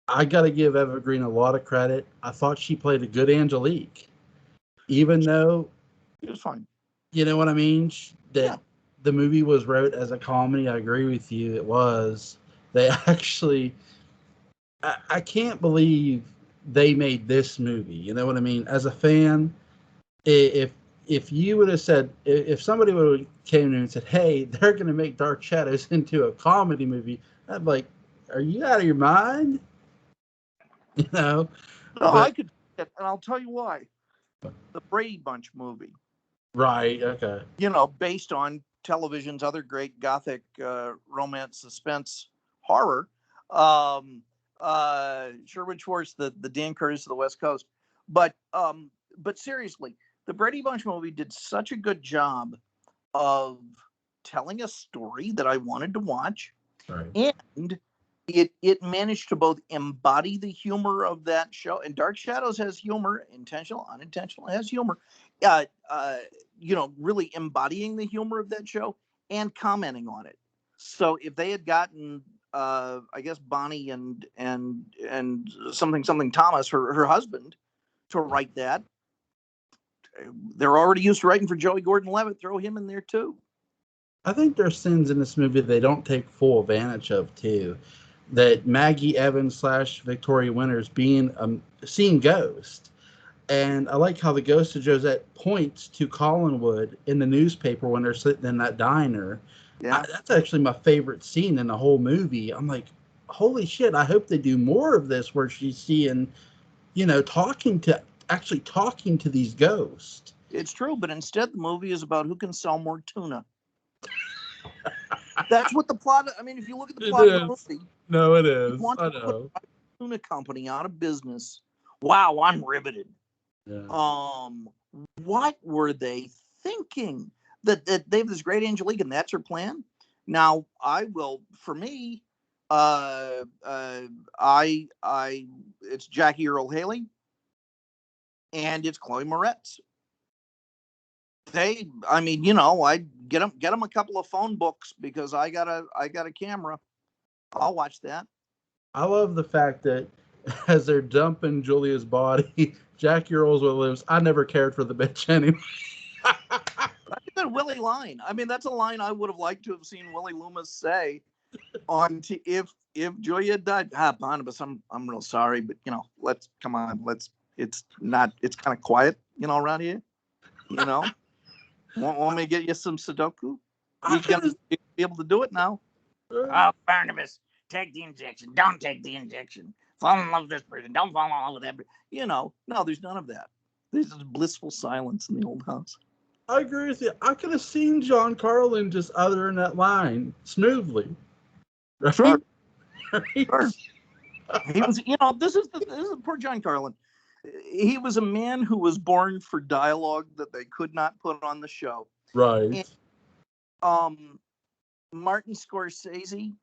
I got to give Eva Green a lot of credit. I thought she played a good Angelique, even though it was fine. You know what I mean? The movie was wrote as a comedy. I agree with you. It was. They actually, I can't believe they made this movie. You know what I mean? As a fan, if you would have said, if somebody would have came in and said, hey, they're going to make Dark Shadows into a comedy movie, I'd be like, are you out of your mind? You know? No, I could, and I'll tell you why. The Brady Bunch movie. Right, okay. Based on television's other great gothic romance suspense horror. Sherwood Schwartz, the Dan Curtis of the West Coast. But seriously, the Brady Bunch movie did such a good job of telling a story that I wanted to watch. Right. And it managed to both embody the humor of that show, and Dark Shadows has humor, intentional, unintentional, has humor. Really embodying the humor of that show and commenting on it. So if they had gotten, I guess Bonnie and something Thomas, her husband, to write that, they're already used to writing for Joey Gordon-Levitt. Throw him in there too. I think there's sins in this movie they don't take full advantage of too. That Maggie Evans / Victoria Winters seeing ghosts. And I like how the ghost of Josette points to Collinwood in the newspaper when they're sitting in that diner. Yeah. That's actually my favorite scene in the whole movie. I'm like, holy shit, I hope they do more of this where she's seeing, talking to these ghosts. It's true, but instead the movie is about who can sell more tuna. That's what the plot. I mean, if you look at the plot of the movie, no, it is. I know. Put a tuna company out of business. Wow, I'm riveted. Yeah. What were they thinking? That they have this great Angelique, and that's her plan. Now, for me, it's Jackie Earle Haley, and it's Chloe Moretz. I get them a couple of phone books because I got a camera. I'll watch that. I love the fact that as they're dumping Julia's body, Jackie Earle's with lives. I never cared for the bitch anyway. That's a good Willie line. I mean, that's a line I would have liked to have seen Willie Loomis say if Julia died. Barnabas, I'm real sorry, but it's kind of quiet, around here. Want me to get you some Sudoku? You're going to be able to do it now. Oh, Barnabas, take the injection. Don't take the injection. Fall in love with this person. Don't fall in love with that person. No, there's none of that. There's this blissful silence in the old house. I agree with you. I could have seen John Carlin just uttering that line smoothly. Right? Sure. Right? Sure. He was, this is poor John Carlin. He was a man who was born for dialogue that they could not put on the show. Right. And, Martin Scorsese,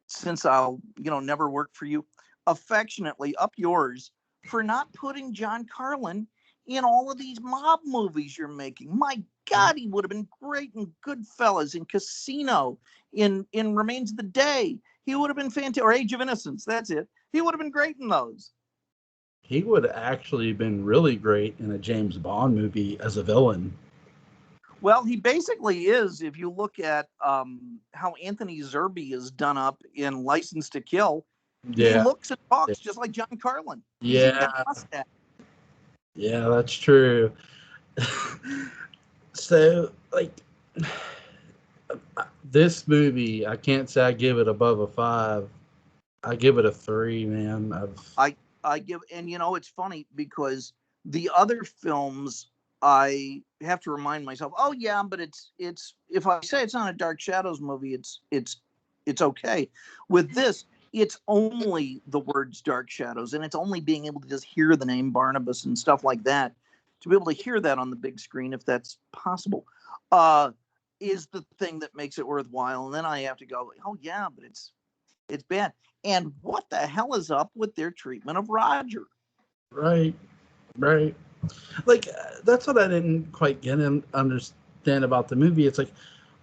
since I'll, never work for you, affectionately up yours for not putting John Carlin in all of these mob movies you're making. My God, he would have been great in Goodfellas, in Casino, in Remains of the Day. He would have been fantastic, or Age of Innocence. That's it. He would have been great in those. He would have actually been really great in a James Bond movie as a villain. Well, he basically is. If you look at how Anthony Zerbe is done up in License to Kill, he looks and talks just like John Carlin. Yeah, that's true. So, This movie, I can't say I give it above a 5. I give it a 3, man. I give, and it's funny because the other films I have to remind myself, oh yeah, but it's if I say it's not a Dark Shadows movie, it's okay. With this, it's only the words Dark Shadows, and it's only being able to just hear the name Barnabas and stuff like that, to be able to hear that on the big screen, if that's possible, is the thing that makes it worthwhile. And then I have to go, oh yeah, but it's bad. And what the hell is up with their treatment of Roger? Right, right. Like that's what I didn't quite get and understand about the movie. It's like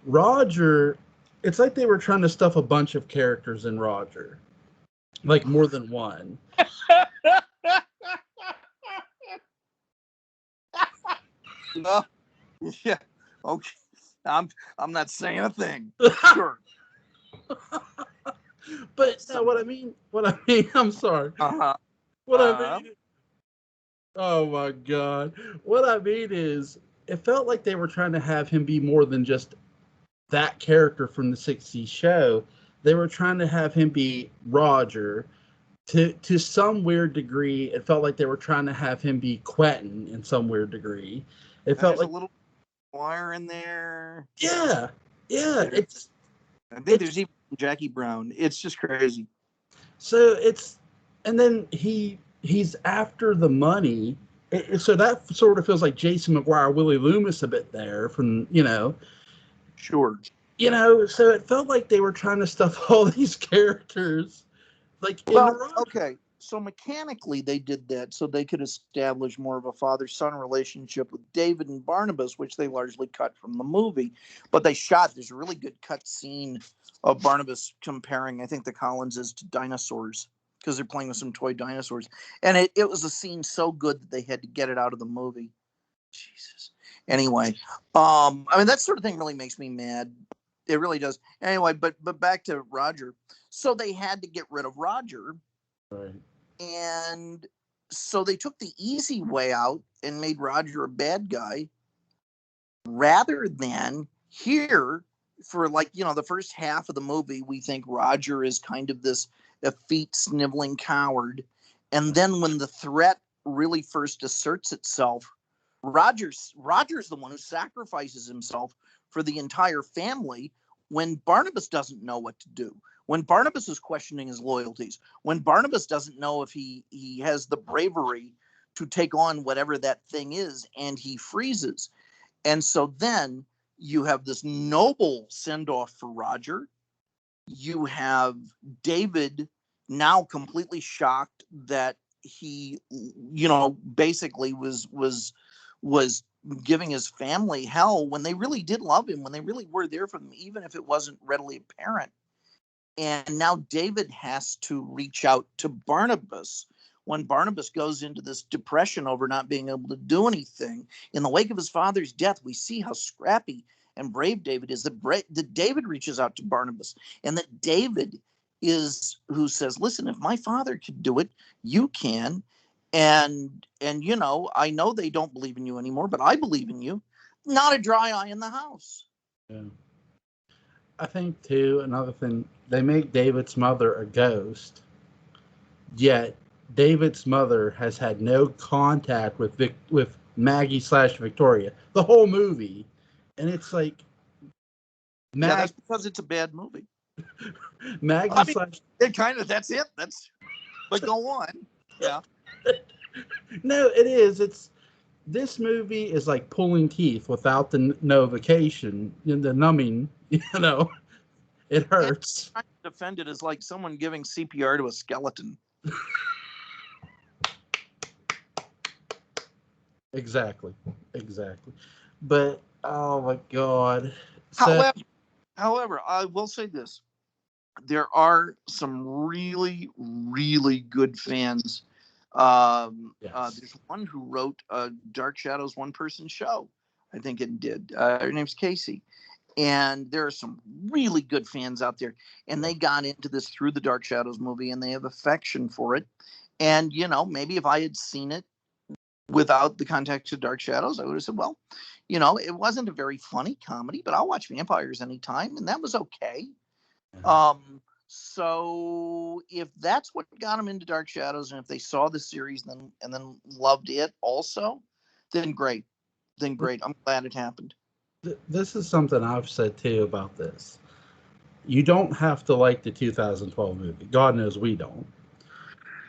Roger. It's like they were trying to stuff a bunch of characters in Roger, like more than one. No, yeah, okay. I'm not saying a thing. Sure. But no, what I mean, I'm sorry. Uh-huh. What I mean, oh my God. What I mean is, it felt like they were trying to have him be more than just that character from the 60s show. They were trying to have him be Roger. To some weird degree, it felt like they were trying to have him be Quentin in some weird degree. It felt There's like a little wire in there. yeah. I think there's even Jackie Brown. It's just crazy. So and then he's after the money. So that sort of feels like Jason McGuire, Willie Loomis a bit there from, Sure. So it felt like they were trying to stuff all these characters like in Well, Roger. okay. So mechanically they did that so they could establish more of a father-son relationship with David and Barnabas, which they largely cut from the movie. But there's a really good cut scene of Barnabas comparing, I think, the Collinses to dinosaurs, because they're playing with some toy dinosaurs. And it was a scene so good that they had to get it out of the movie. Jesus. Anyway, that sort of thing really makes me mad. It really does. Anyway, but back to Roger. So they had to get rid of Roger. Right. And so they took the easy way out and made Roger a bad guy, rather than here for the first half of the movie, we think Roger is kind of this effete, sniveling coward. And then when the threat really first asserts itself, Roger's the one who sacrifices himself for the entire family when Barnabas doesn't know what to do. When Barnabas is questioning his loyalties, when Barnabas doesn't know if he has the bravery to take on whatever that thing is, and he freezes. And so then you have this noble send-off for Roger. You have David now completely shocked that he, basically was giving his family hell when they really did love him, when they really were there for him, even if it wasn't readily apparent. And now David has to reach out to Barnabas when Barnabas goes into this depression over not being able to do anything. In the wake of his father's death, we see how scrappy and brave David is. That David reaches out to Barnabas, and that David is who says, listen, if my father could do it, you can. And I know they don't believe in you anymore, but I believe in you. Not a dry eye in the house. Yeah. I think too, another thing, they make David's mother a ghost, yet David's mother has had no contact with Maggie/Victoria the whole movie, and it's like That's because it's a bad movie. Maggie it kind of, that's it. But go on. Yeah. No, it is. This movie is like pulling teeth without the notification, the numbing. It hurts. I'm trying to defend it as like someone giving CPR to a skeleton. Exactly. But oh my God. However, I will say this: there are some really, really good fans. There's one who wrote a Dark Shadows one-person show. I think it did. Her name's Casey. And there are some really good fans out there. And they got into this through the Dark Shadows movie, and they have affection for it. And, maybe if I had seen it without the context of Dark Shadows, I would have said, well, It wasn't a very funny comedy, but I'll watch vampires anytime, and that was okay. So if that's what got them into Dark Shadows, and if they saw the series and then loved it also, then great. I'm glad it happened. This is something I've said too about this. You don't have to like the 2012 movie. God knows we don't.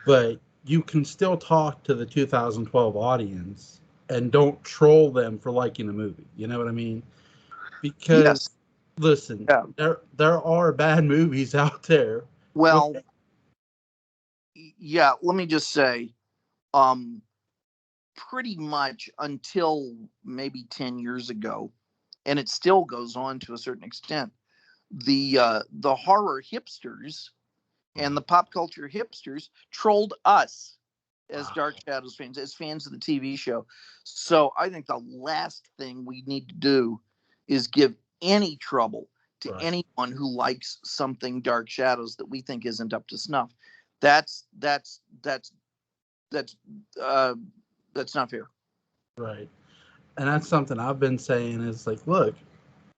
But you can still talk to the 2012 audience and don't troll them for liking the movie. You know what I mean? Because Yes. listen, Yeah. there are bad movies out there. Well, yeah, let me just say, pretty much until maybe 10 years ago, and it still goes on to a certain extent, the horror hipsters and the pop culture hipsters trolled us as Dark Shadows fans, as fans of the TV show. So I think the last thing we need to do is give any trouble to anyone who likes something Dark Shadows that we think isn't up to snuff. That's not fair. Right. And that's something I've been saying is like, look,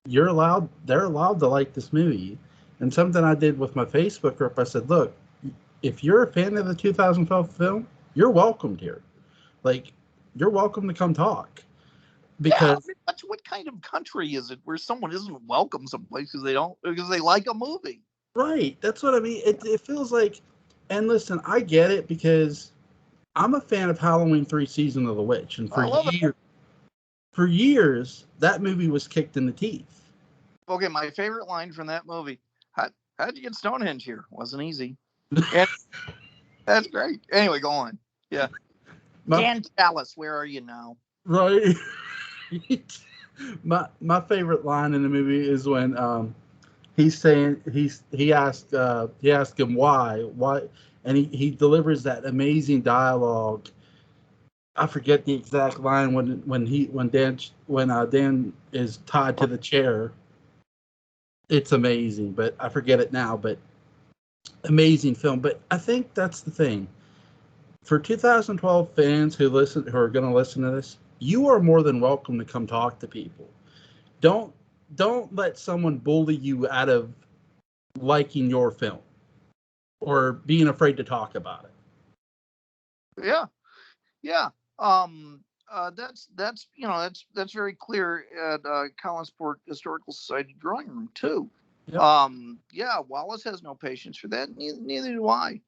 they're allowed to like this movie. And something I did with my Facebook group, I said, look, if you're a fan of the 2012 film, you're welcomed here. Like, you're welcome to come talk. Because what kind of country is it where someone isn't welcome someplace because they like a movie? Right. That's what I mean. It feels like, and listen, I get it because I'm a fan of Halloween 3 Season of the Witch. And for years, that movie was kicked in the teeth. Okay, my favorite line from that movie, how'd you get Stonehenge here? Wasn't easy. That's great. Anyway, go on. Yeah. Dan Chalice, where are you now? Right. my favorite line in the movie is when he's saying he asked him why, and he delivers that amazing dialogue. I forget the exact line when Dan is tied to the chair. It's amazing, but I forget it now. But amazing film. But I think that's the thing. For 2012 fans who are going to listen to this, you are more than welcome to come talk to people. Don't let someone bully you out of liking your film or being afraid to talk about it. Yeah. That's very clear at Collinsport Historical Society drawing room too. Yep. Yeah, Wallace has no patience for that. Neither do I.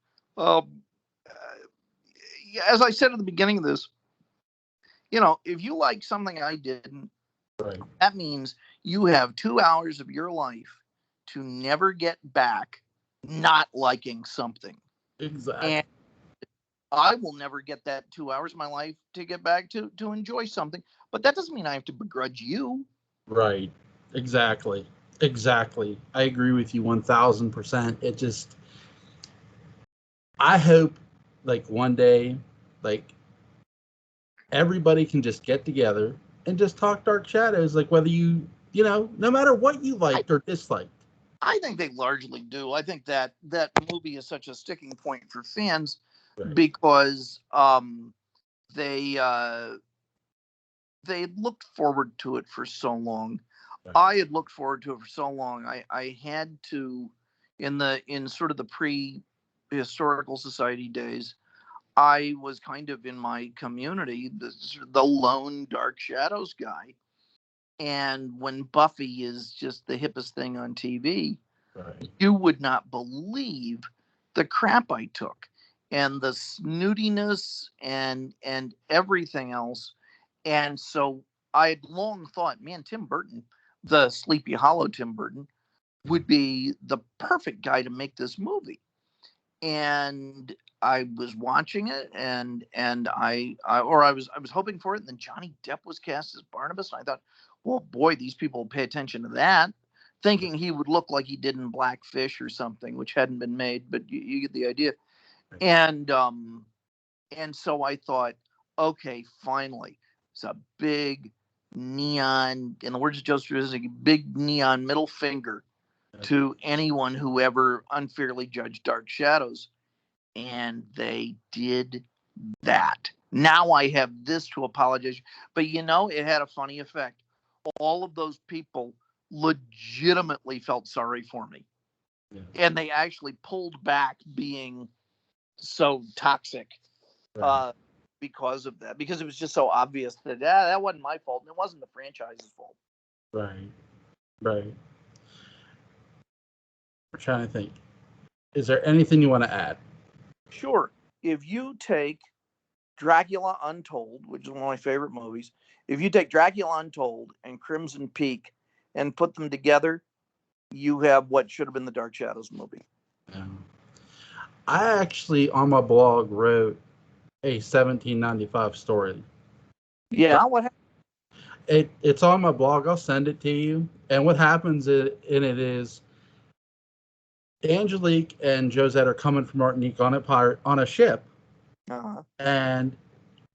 As I said at the beginning of this, if you like something I didn't, that means you have 2 hours of your life to never get back not liking something. Exactly. And I will never get that 2 hours of my life to get back to enjoy something. But that doesn't mean I have to begrudge you. Right. Exactly. I agree with you 1000%. It just, I hope like one day, like everybody can just get together and just talk Dark Shadows, like whether no matter what you liked or disliked. I think they largely do. I think that movie is such a sticking point for fans because they looked forward to it for so long. I had looked forward to it for so long. I had to, in sort of the pre-historical society days, I was kind of in my community the lone Dark Shadows guy. And when Buffy is just the hippest thing on TV, you would not believe the crap I took and the snootiness and everything else. And so I had long thought, man, Tim Burton, the Sleepy Hollow Tim Burton, would be the perfect guy to make this movie. And I was watching it, and I was hoping for it, and then Johnny Depp was cast as Barnabas, and I thought, well, boy, these people will pay attention to that, thinking he would look like he did in Blackfish or something, which hadn't been made, but you get the idea. And so I thought, okay, finally, it's a big neon, in the words of Joe Straczynski, big neon middle finger to anyone who ever unfairly judged Dark Shadows. And they did that. Now I have this to apologize. But it had a funny effect. all of those people legitimately felt sorry for me. Yeah. And they actually pulled back being so toxic Right. because of that. Because it was just so obvious that that wasn't my fault. And it wasn't the franchise's fault. Right. Right. I'm trying to think. Is there anything you want to add? Sure. If you take Dracula Untold, which is one of my favorite movies, if you take Dracula Untold and Crimson Peak and put them together, you have what should have been the Dark Shadows movie. Yeah. I actually, on my blog, wrote a 1795 story. Yeah. What happened? It's on my blog. I'll send it to you. And what happens in it is Angelique and Josette are coming from Martinique on a ship. Uh-huh. And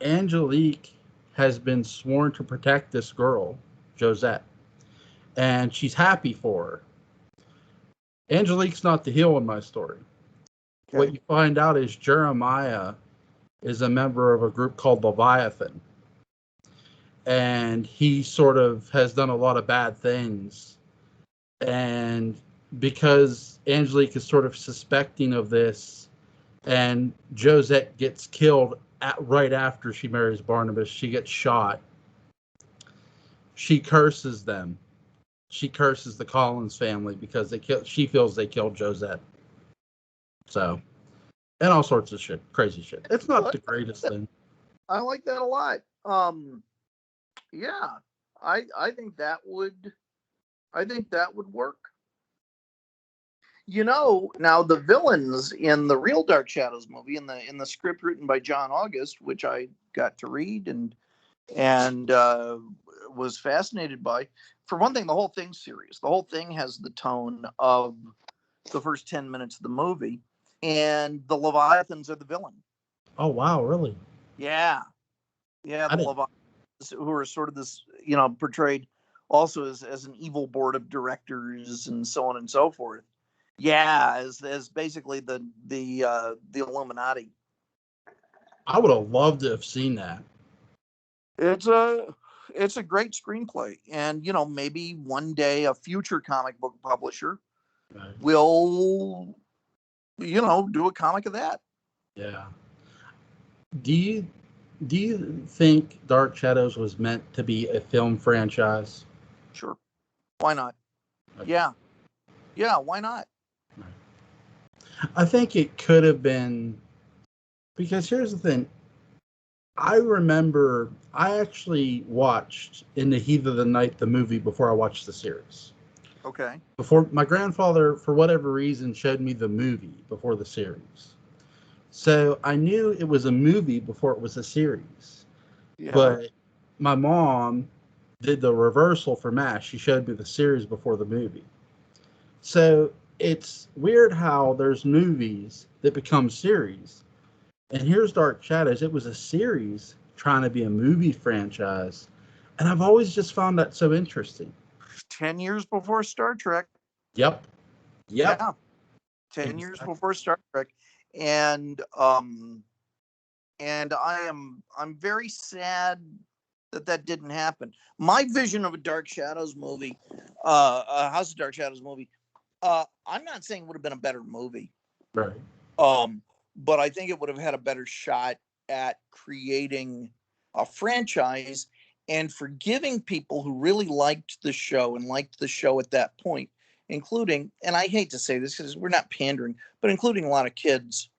Angelique has been sworn to protect this girl, Josette. And she's happy for her. Angelique's not the heel in my story. Okay. What you find out is Jeremiah is a member of a group called Leviathan. And he sort of has done a lot of bad things. And because Angelique is sort of suspecting of this, and Josette gets killed right after she marries Barnabas, she gets shot. She curses them. She curses the Collins family because she feels they killed Josette. So, and all sorts of shit, crazy shit. It's not the greatest thing. I like that a lot. Yeah, I think that would work. Now the villains in the real Dark Shadows movie, in the script written by John August, which I got to read and was fascinated by. For one thing, the whole thing's serious. The whole thing has the tone of the first 10 minutes of the movie, and the Leviathans are the villain. Oh wow, really? Yeah, the Leviathans, who are sort of this, portrayed also as an evil board of directors and so on and so forth. Yeah, as basically the Illuminati. I would have loved to have seen that. It's a great screenplay, and maybe one day a future comic book publisher will do a comic of that. Yeah. Do you think Dark Shadows was meant to be a film franchise? Sure. Why not? Okay. Yeah, why not? I think it could have been, because here's the thing. I remember I actually watched In the Heat of the Night, the movie, before I watched the series. Okay. Before my grandfather, for whatever reason, showed me the movie before the series. So I knew it was a movie before it was a series. Yeah. But my mom did the reversal for MASH. She showed me the series before the movie. So it's weird how there's movies that become series. And here's Dark Shadows. It was a series trying to be a movie franchise. And I've always just found that so interesting. 10 years before Star Trek. Yep. Yeah. 10 years before Star Trek. And I'm very sad that didn't happen. My vision of a Dark Shadows movie, a House of Dark Shadows movie, I'm not saying it would have been a better movie. Right. But I think it would have had a better shot at creating a franchise and for giving people who really liked the show and liked the show at that point, including, and I hate to say this because we're not pandering, but including a lot of kids,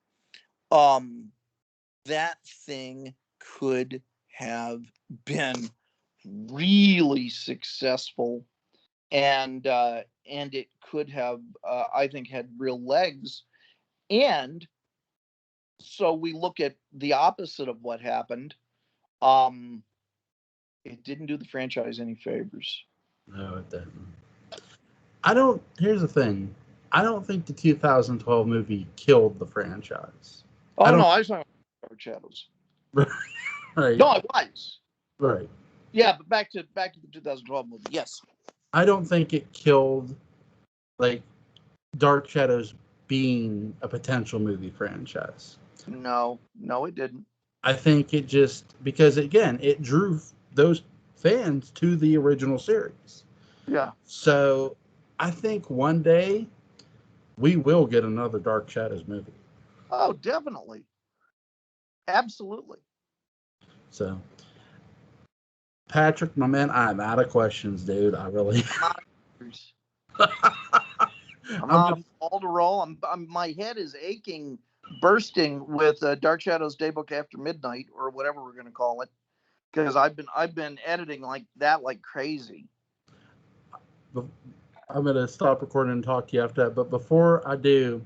that thing could have been really successful, and it could have, I think, had real legs. And so we look at the opposite of what happened. It didn't do the franchise any favors. No, it didn't. Here's the thing. I don't think the 2012 movie killed the franchise. Oh, no, I was talking about Dark Shadows. Right. No, it was. Right. Yeah, but back to the 2012 movie. Yes. I don't think it killed, like, Dark Shadows being a potential movie franchise. No, it didn't. I think it just, because again, it drew those fans to the original series. Yeah. So I think one day we will get another Dark Shadows movie. Oh, definitely. Absolutely. So, Patrick, my man, I'm out of questions, dude. I really. I'm on all to roll. My head is aching, bursting with Dark Shadows Daybook After Midnight, or whatever we're going to call it, because I've been editing like that like crazy. I'm going to stop recording and talk to you after that. But before I do,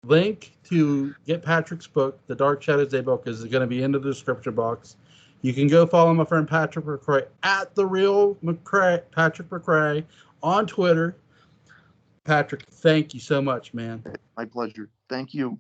link to get Patrick's book, The Dark Shadows Daybook, is going to be in the description box. You can go follow my friend Patrick McCray at the real McCray, Patrick McCray, on Twitter. Patrick, thank you so much, man. My pleasure. Thank you.